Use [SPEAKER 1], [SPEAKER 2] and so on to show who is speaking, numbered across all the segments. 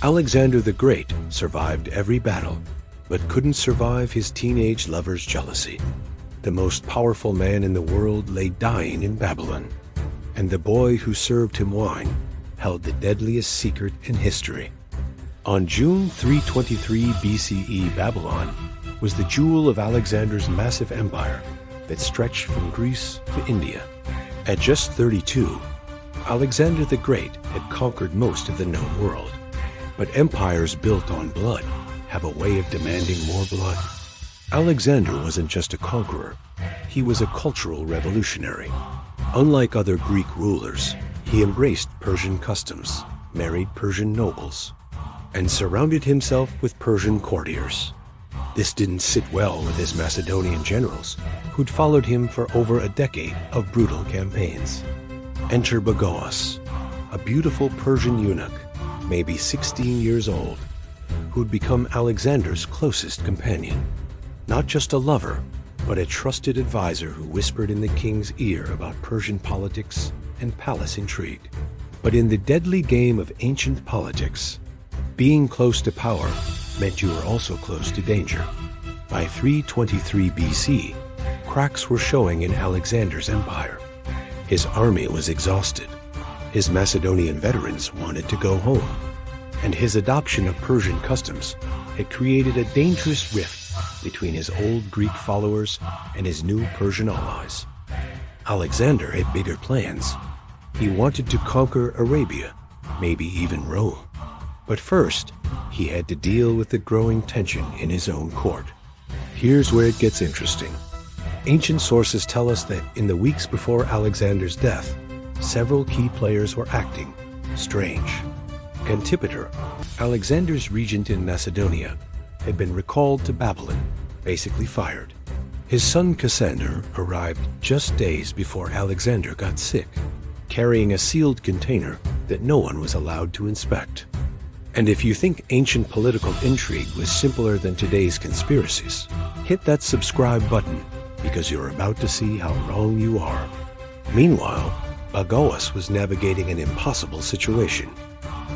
[SPEAKER 1] Alexander the Great survived every battle, but couldn't survive his teenage lover's jealousy. The most powerful man in the world lay dying in Babylon, and the boy who served him wine held the deadliest secret in history. On June 323 BCE, Babylon was the jewel of Alexander's massive empire that stretched from Greece to India. At just 32, Alexander the Great had conquered most of the known world. But empires built on blood have a way of demanding more blood. Alexander wasn't just a conqueror, he was a cultural revolutionary. Unlike other Greek rulers, he embraced Persian customs, married Persian nobles, and surrounded himself with Persian courtiers. This didn't sit well with his Macedonian generals, who'd followed him for over a decade of brutal campaigns. Enter Bagoas, a beautiful Persian eunuch, maybe 16 years old, who'd become Alexander's closest companion. Not just a lover, but a trusted advisor who whispered in the king's ear about Persian politics and palace intrigue. But in the deadly game of ancient politics, being close to power meant you were also close to danger. By 323 BC, cracks were showing in Alexander's empire. His army was exhausted. His Macedonian veterans wanted to go home, and his adoption of Persian customs had created a dangerous rift between his old Greek followers and his new Persian allies. Alexander had bigger plans. He wanted to conquer Arabia, maybe even Rome. But first, he had to deal with the growing tension in his own court. Here's where it gets interesting. Ancient sources tell us that in the weeks before Alexander's death, several key players were acting strange. Antipater, Alexander's regent in Macedonia, had been recalled to Babylon, basically fired. His son Cassander arrived just days before Alexander got sick, carrying a sealed container that no one was allowed to inspect. And if you think ancient political intrigue was simpler than today's conspiracies, hit that subscribe button because you're about to see how wrong you are. Meanwhile, Bagoas was navigating an impossible situation.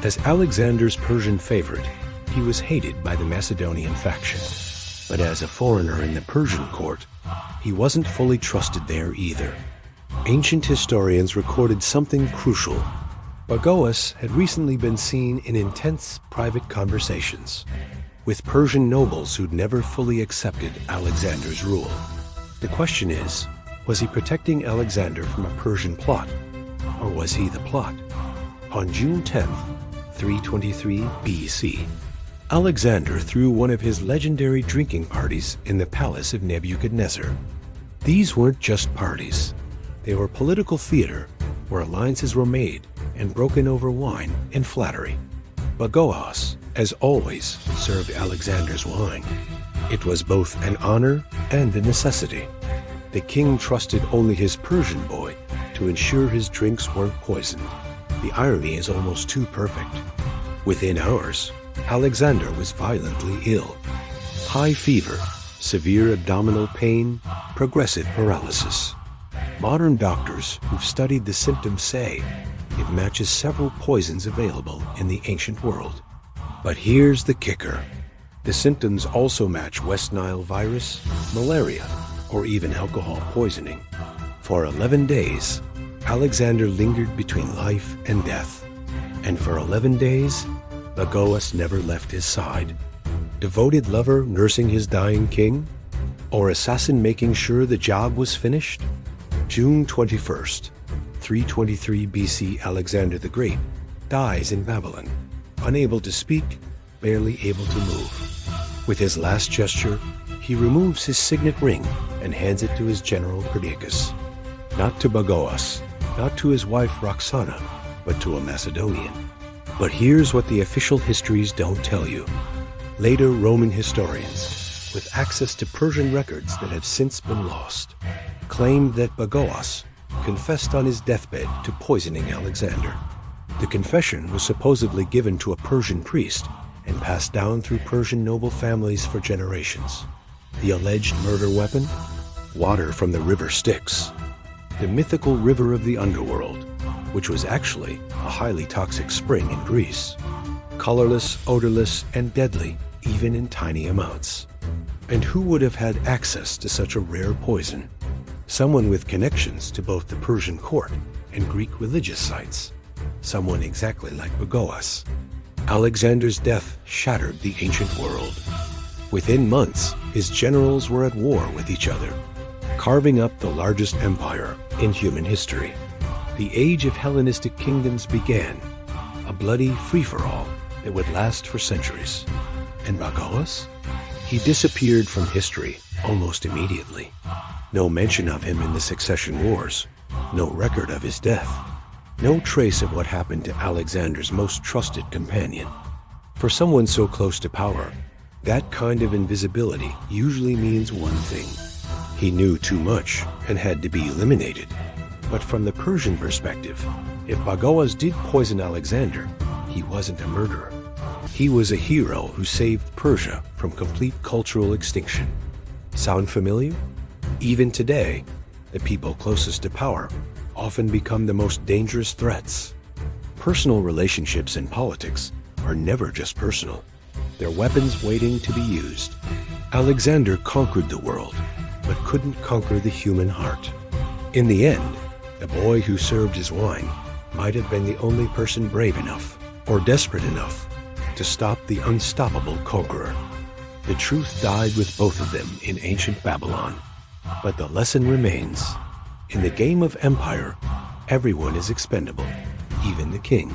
[SPEAKER 1] As Alexander's Persian favorite, he was hated by the Macedonian faction. But as a foreigner in the Persian court, he wasn't fully trusted there either. Ancient historians recorded something crucial. Bagoas had recently been seen in intense private conversations with Persian nobles who'd never fully accepted Alexander's rule. The question is, was he protecting Alexander from a Persian plot, or was he the plot? On June 10th, 323 BC, Alexander threw one of his legendary drinking parties in the palace of Nebuchadnezzar. These weren't just parties. They were political theater where alliances were made and broken over wine and flattery. Bagoas, as always, served Alexander's wine. It was both an honor and a necessity. The king trusted only his Persian boy to ensure his drinks weren't poisoned. The irony is almost too perfect. Within hours, Alexander was violently ill. High fever, severe abdominal pain, progressive paralysis. Modern doctors who've studied the symptoms say it matches several poisons available in the ancient world. But here's the kicker. The symptoms also match West Nile virus, malaria, or even alcohol poisoning. For 11 days, Alexander lingered between life and death. And for 11 days, Bagoas never left his side. Devoted lover nursing his dying king? Or assassin making sure the job was finished? June 21st, 323 BC, Alexander the Great dies in Babylon, unable to speak, barely able to move. With his last gesture, he removes his signet ring and hands it to his general Perdiccas. Not to Bagoas, not to his wife Roxana, but to a Macedonian. But here's what the official histories don't tell you. Later Roman historians, with access to Persian records that have since been lost, claimed that Bagoas confessed on his deathbed to poisoning Alexander. The confession was supposedly given to a Persian priest and passed down through Persian noble families for generations. The alleged murder weapon? Water from the River Styx, the mythical river of the underworld, which was actually a highly toxic spring in Greece. colorless, odorless, and deadly, even in tiny amounts. And who would have had access to such a rare poison? Someone with connections to both the Persian court and Greek religious sites. Someone exactly like Bagoas. Alexander's death shattered the ancient world. Within months, his generals were at war with each other, carving up the largest empire in human history. The age of Hellenistic kingdoms began, a bloody free-for-all that would last for centuries. And Bagoas? He disappeared from history almost immediately. No mention of him in the succession wars, no record of his death, no trace of what happened to Alexander's most trusted companion. For someone so close to power, that kind of invisibility usually means one thing. He knew too much and had to be eliminated. But from the Persian perspective, if Bagoas did poison Alexander, he wasn't a murderer. He was a hero who saved Persia from complete cultural extinction. Sound familiar? Even today, the people closest to power often become the most dangerous threats. Personal relationships in politics are never just personal. They're weapons waiting to be used. Alexander conquered the world, but couldn't conquer the human heart. In the end, the boy who served his wine might have been the only person brave enough or desperate enough to stop the unstoppable conqueror. The truth died with both of them in ancient Babylon. But the lesson remains. In the game of empire, everyone is expendable, even the king.